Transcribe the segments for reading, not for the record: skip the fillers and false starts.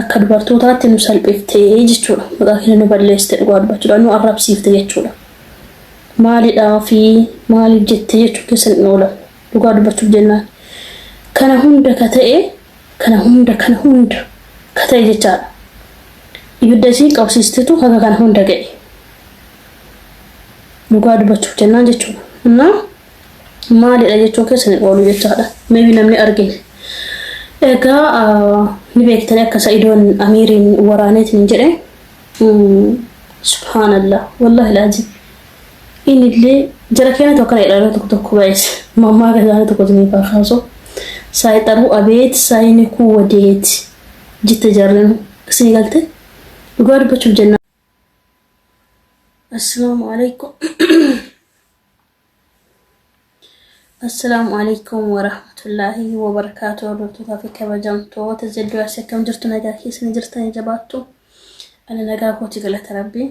akka dubartootaatti nu salphiftee jechuudha. Maqaa keenya nu balleessite dhugaa dubbachuudhaan nu arrabsiifte jechuudha. Maalidhaa fi maaliif jettee jechuu keessan hin oolan dhugaa dubbachuuf jennaan. Kana hunda ka ta'e kana hunda ka ta'e jechaadha. Ibidda isii qabsiistetu haga kana hunda ga'e. Dhugaa dubbachuuf jennaan jechuudha. Innaa maalidha jechuun keessan hin oolu jechaadha. Maybe namni argine. Egaa ni beektanii akka Sa'idoon Amiiriin waraaneetiin jedhe. Subhaanallah wallahi laazim. Inillee jara keenya tokko kana jedhama tokko baay'is. Mammaa gazaana tokko zinii baakaaso. Saayixaruu abeet saayini kuu wadeeti. Jitte jarreen isin galte. Dhugaa dubbachuuf jennaan. Assalaamu alaikum. Assalamu alaikum wa rahmatullahi wa barakatuh. Hordoftoota fi kabajamtoota zilduu asii akkam jirtu nagaa keessan jirtanii jabaattu. Ani nagaa kooti galata rabbii.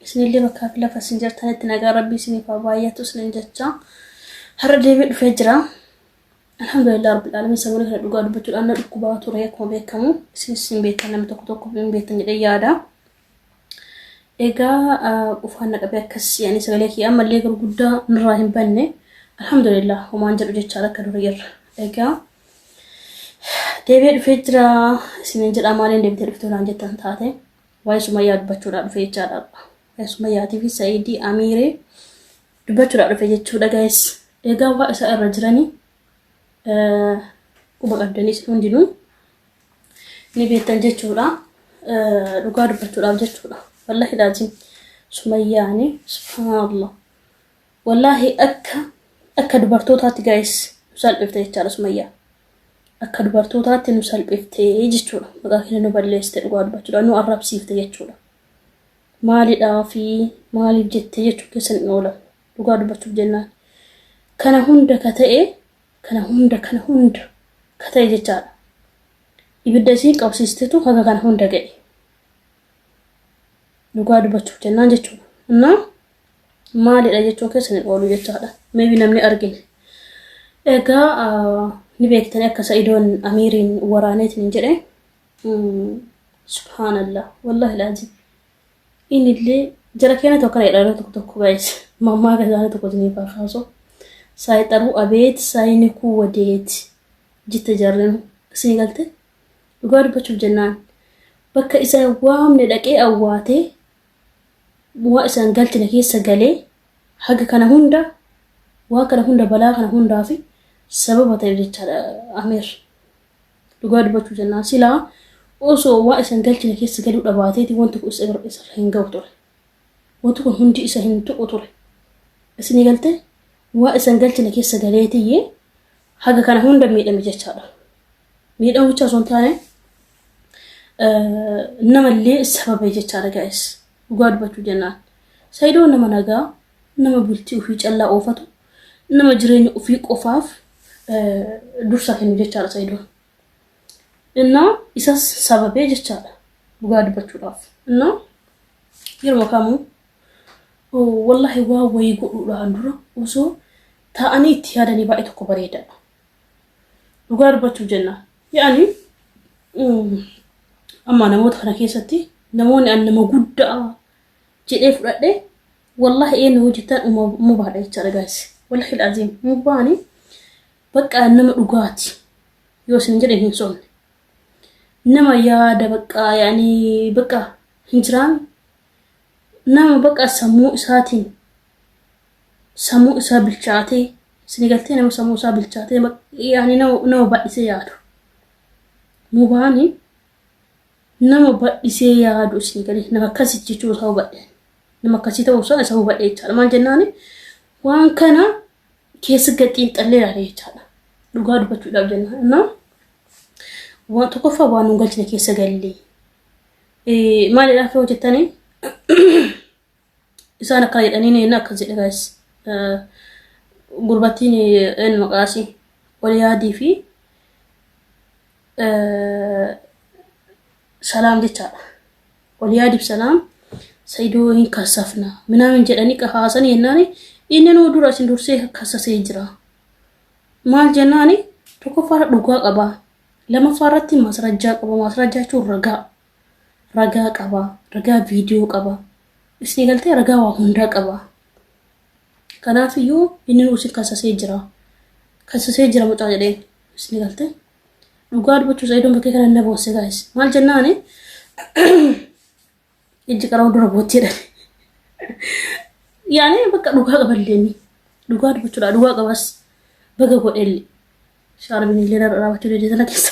Isinillee bakka fi lafa isin jirtanitti nagaa rabbii isiniif haa baay'atu isiniin jecha. Har'a deebi'ee dhufee jira. Alhamdulillah rabbil alamin sababa kana dhugaa dubbachuudhaan na dhukkubaa ture akkuma beekamu. Isin beektan namni tokko hin beektan jedhee yaada. Egaa ufaan naqabee akkas yaani sagalee kiyya ammallee gurguddaa nurraa hin banne. Alhamdulillah homaan jedhu jecha akka dura jirra. Egaa deebi'ee dhufee jira isin jedha maaliin deebitee dhuftee naan jettan taate waa'ee Sumayyaa dubbachuudhaan dhufee jechaadha. Waa'ee Sumayyaatii fi Sa'iidii Amiiree dubbachuudhaan dhufee jechuudha guys. Egaa waa isa irra jiranii quba qabdanis hundinuu ni beektan jechuudha. Dhugaa dubbachuudhaaf jechuudha. Wallahi laazim Sumayyaani subhanallah. Wallahi akka dubartootaatti guys nu salphifte jechaadha Sumayyaa. Akka dubartootaatti nu salphifte jechuudha. Maqaa keenya nu balleessite dhugaa dubbachuudhaan nu arrabsiifte jechuudha. Maalidhaa fi maaliif jettee jechuu keessan hin oolan dhugaa dubbachuuf jennaan. Kana hunda ka ta'e kana hunda ka ta'e jechaadha. Ibidda isii qabsiistetu haga kana hunda ga'e. Dhugaa dubbachuuf jennaan jechuudha. Innaa maalidha jechuun keessan hin oolu jechaadha. Maybe namni argine. Egaa ni beektanii akka Sa'idoon Amiiriin waraaneetiin jedhe. Subhaanallah wallahi laazim. Inillee jara keenya tokko kana jedhama tokko baay'is. Mammaa gazaana tokko zinii baakaaso. Saayixaruu abeet saayini kuu wadeeti. Jitte jarreen isin galte. Dhugaa dubbachuuf jennaan. Bakka isa waamne dhaqee awwaatee waa isaan galchine keessa galee haga kana hunda waa kana hunda balaa kana hundaa fi sababa ta'e jechaadha Amiir. Dhugaa dubbachuuf jennaan silaa osoo waa isaan galchine keessa galuu dhabaateeti wanti kun isa hin ga'u ture. Wanti kun hundi isa hin tuqu ture. Isin galte waa isaan galchine keessa galeetiyyee haga kana hunda miidhame jechaadha. Miidhamu bichaa osoo hin taane namallee sababa jechaadha guys. Dhugaa dubbachuuf jennaan. Sa'idoon nama nagaa, nama bultii ofii callaa oofatu, nama jireenya ofii qofaaf dursa kennu jechaadha Sa'idoon. Innaa isas sababee jechaadha dhugaa dubbachuudhaaf. Innaa yeroo kamuu wallahi waa wayii godhuudhaan dura osoo taa'anii itti yaadanii baay'ee tokko bareedadha. Dhugaa dubbachuuf jennaan. Yaani amma namoota kana keessatti namoonni an nama guddaa jedhee fudhadhe wallahi eenyu hojjetan mubaadha jechaadha guys. Wallahi laazim mubaani bakka nama dhugaati yoo isin jedhe hin soomne. Nama yaada bakka yaani bakka hin jiraan nama bakka sammuu isaa bilchaatee isin galtee nama sammuu isaa bilchaatee yaani nama baay'isee yaadu. Mubaani nama baay'isee yaadu isin galee nama akkasii jechuu isaa hubadhe. Nama akkasii ta'uu isaa hubadhe jechaadha. Maal jennaani waan kana keessa gaxiin xallee yaadee jechaadha. Dhugaa dubbachuudhaaf jennaan. Innaa waan tokkoffaa waan nu galchine keessa gallee. Maalidhaaf yoo jettanii isaan akkana jedhanii inni akkas jedhe guys. Gurbattiin inni maqaasii Oliyaadii fi ሰላም jechaadha. Oliyaadiif salaam Saidoo hin kasafna minaamin jedhanii qafaasan yennaani inni nuu dura isin dursee kassasee jira. Maal jennaani tokko fara dhugaa qaba لما فارتي مسرجا قبا مسرجا شو رجا قبا رجا فيديو قبا اسني قلتي رجا وهندا قبا كنا فيو إني وسي كاسا سيجرا متعجلين اسني قلتي لقاد بچو زيدون بكي كان النبو سيغايس مال جناني يجي كراو دربوتي يعني بقى لقاد قبليني لقاد بچو لا لقاد قبس بقى قولي شاربني اللي رابطو دي تنكس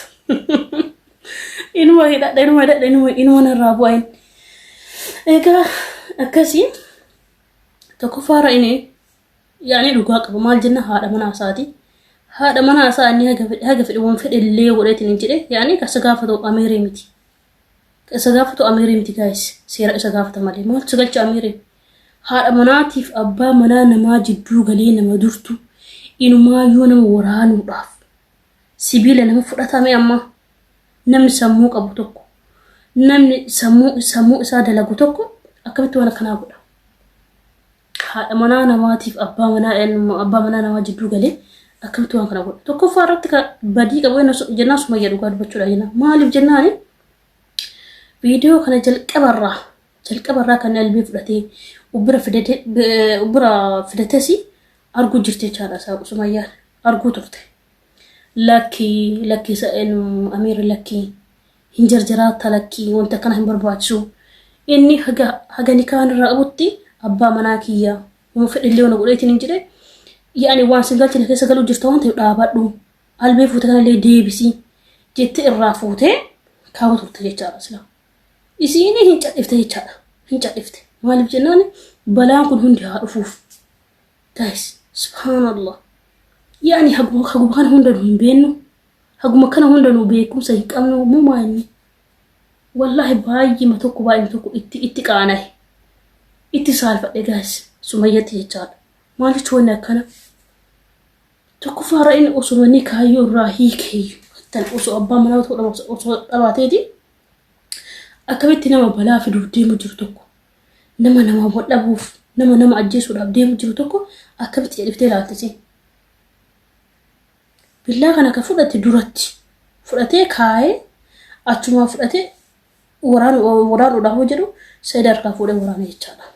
إنو وانا رابوين إيكا أكاسي تكفار إني يعني لقاد قبل مال جنة هذا مناساتي هذا مناسا أني هقف اليوم في اللي وليت نجري يعني كسقافة أميري متي كسقافة أميري متي guys سيرة سقافة مالي ما تسقلش أميري هذا مناتف أبا منانا ما جدو قلينا ما درتو إنو ما يونا وران وراف سبيل أنا مفرطة مي أما نم سموك أبو توكو نم سمو إسادة لغو توكو أكبت وانا كنابولا هذا منانا ما تيف أبا منانا ما جدو قلي أكبت وانا كنابولا توكو فارتك بديك أبوين جناس ما يدوغاد بچو لأينا مالي جناني فيديو كان جل كبرا كان البي فرتي وبرا فدتسي أرجو جرتي شارع سمايا أرجو ترتي لكي سأل أمير لكي هنجرجرات لكي وانت كان هم برباتشو إني حاجة كان رأبتي أبا مناكيا ومفعل اللي وانا قلت نجري يعني وان سنقلت لك سقلو جرتوان تيبقى بدو البي فوتكان اللي دي بسي جت الرافوتي كاو ترتي شارع سلا إسيني هنجا إفتي مالب جناني بلان كن هندي هارفوف تايس سبحان الله يعني حقو كان هندن بينو حقو مكان هندن بيكم سيك أمنو مو ماني والله باي ما توكو باي ما توكو اتقاناي اتصال فدي guys سميتي يجال مالي تونا كان توكو فارين أسمني كايو راهي كيو حتى الأسو أبا مناو تقول أسو أباتيدي أكبت نما بلا في دودي مجرتوكو نما بوف نما أجيسو دودي مجرتوكو أكبت يلفتي لاتسي بالله أنا كفرتي دورتي فرتي كاي أتوما فرتي وران وده وجرو سيدار كفورة وران يجانا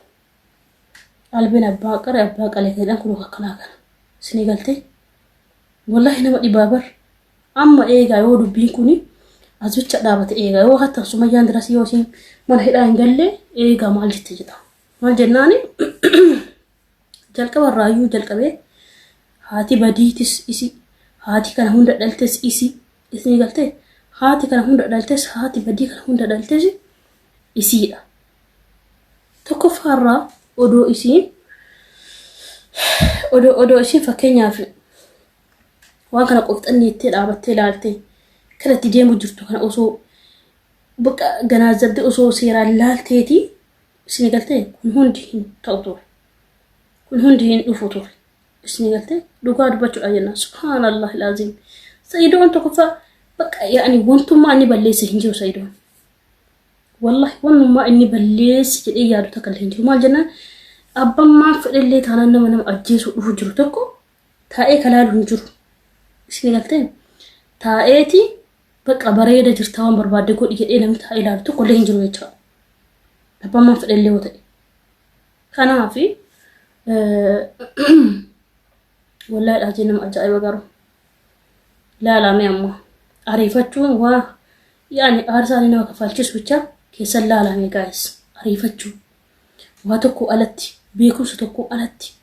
قلبنا أباكر عليك إذا كلوا كناكر سني قلتي والله نما إبابر أما إيه قايو بيكوني أزوج دابت إيه قايو حتى سميان دراسي وشين من هيدا إنجلي إيه قام على جتجدا ما جناني جلك والرايو جلك بيه هاتي بديتس إسي هاتي كان هوندا دلتس إسي إسني قلتي هاتي كان هوندا دلتس هاتي بدي كان هوندا دلتس إسي تكفر أدو إسي أدو إسي فكينيا في وان كان قلت أني تلعبت تلالتي كلا تجي مجرتو كان أصو بقى جنازة دي أصو سيرا لالتيتي إسني قلتي كن هوندي تأطور كن هوندي نفوتور إسني قلتي لقاد بچو أينا سبحان الله العظيم سيدون تكفى بقى يعني وانتم ما أني بليس هنجو سيدون والله وانتم ما أني بليس جدي يادو تكال هنجو مال جنان أبا ما فعل اللي تانانا منام أجيسو وفجرو تكو تائي كلال هنجو إسني قلتي تائيتي بقى بريدة جرتوان بربادكو إيه لم تائي لادو تكو اللي هنجو يجا أبا ما فعل اللي وتائي كان في والله الأجنم أجاي وقرو لا ميامو عريفتشون يعني أرسالنا وكفالتش وچا كيسال لا مي guys عريفتشون واتوكو ألتي بيكو ستوكو ألتي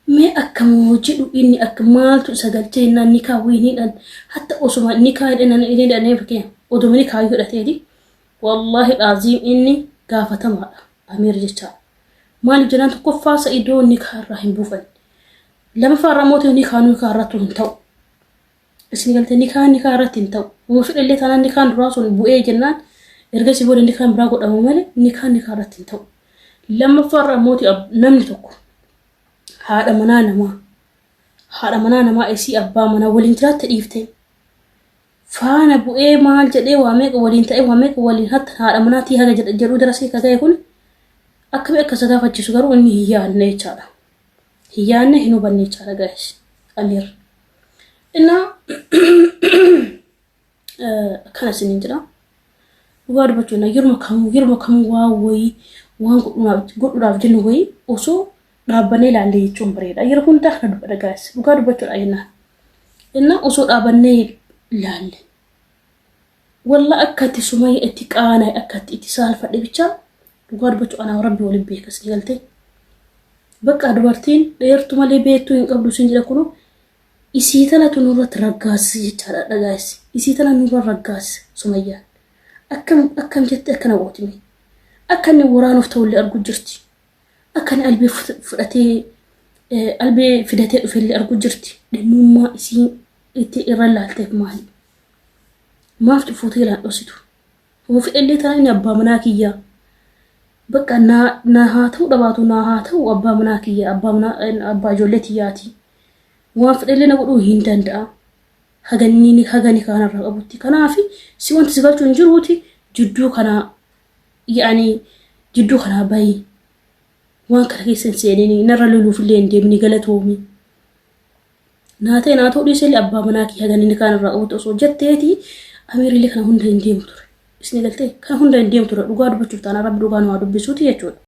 مي أكمو جدو إني أكمالتو سقلتينا نكاويني أن حتى أسوما نكاين إننا إلينا أن يفكين ودوم نكاوي هدتيدي والله العظيم إني قافة مالا أمير جيشا مالي جنان تكفا سيدو نكا الرحيم بوفن لما فرموت نكانو كارتو انتو اسني قلت نكان كارت انتو ومفعل اللي تانا نكان راسو بوئي جنان ارغسي بول نكان براغو دمو مالي نكان كارت انتو لما فرموت نمني توكو هذا منانا ما ايسي أبا منا ولين ترات تليفتين فانا بوئي مال جدي واميك ولين تأي واميك ولين حتى هذا مناتي هذا جرو درسي كذا يكون أكبر كسدافة جسوغارو إني هي أنا هنو بني تشارة guys أمير إنه kana sinin jira dhugaa dubbachuun yeruma kam waa wayii waan godhuudhaaf jennu wayii osoo dhaabbanee ilaallee jechuun bareeda yeroo hundaa kana dhagaas dhugaa dubbachuudha inna osoo dhaabannee ilaalle walla akkatti sumay itti qaanaa akkatti itti saalfadhe bicha dhugaa dubbachuu ana rabbi waliin beekas galtee bakka dubartiin dheertu malee beektuu hin qabdu sin jira kunu isii tana tunurratti raggaasi jechaadha dhagaas isii tana nurra raggaasi sumayyaan akkam jette akkana gootime akkanni waraanuuf ta'ullee argu jirti akkanni albee fudhatee albee fidatee dhufellee argu jirti dhimmummaa isii itti irra laalteef maali maaf fuutee laan dhositu huufi illee tana inni abbaa manaa kiyyaa bakka na haa ta'u dhabaatu na haa ta'u abbaa manaa kiyya abbaa ijoollee tiyyaati waan fedheellee na godhuu hin danda'a hagani kanarraa qabutti kanaaf si wanti si galchuu hin jiruuti jidduu kana jidduu kana bayi waan kana keessan seenini narra luluufillee hin deemni galatoomi naa ta'u dhiisellee abbaa manaa kiyya hagani kanarraa qabutti osoo jetteeti amirillee kana hunda hin deemu ture isni galtee kana hunda hin deemu ture dhugaa dubbachuuf taana rabbi dhugaa nu haa dubbisuuti jechuudha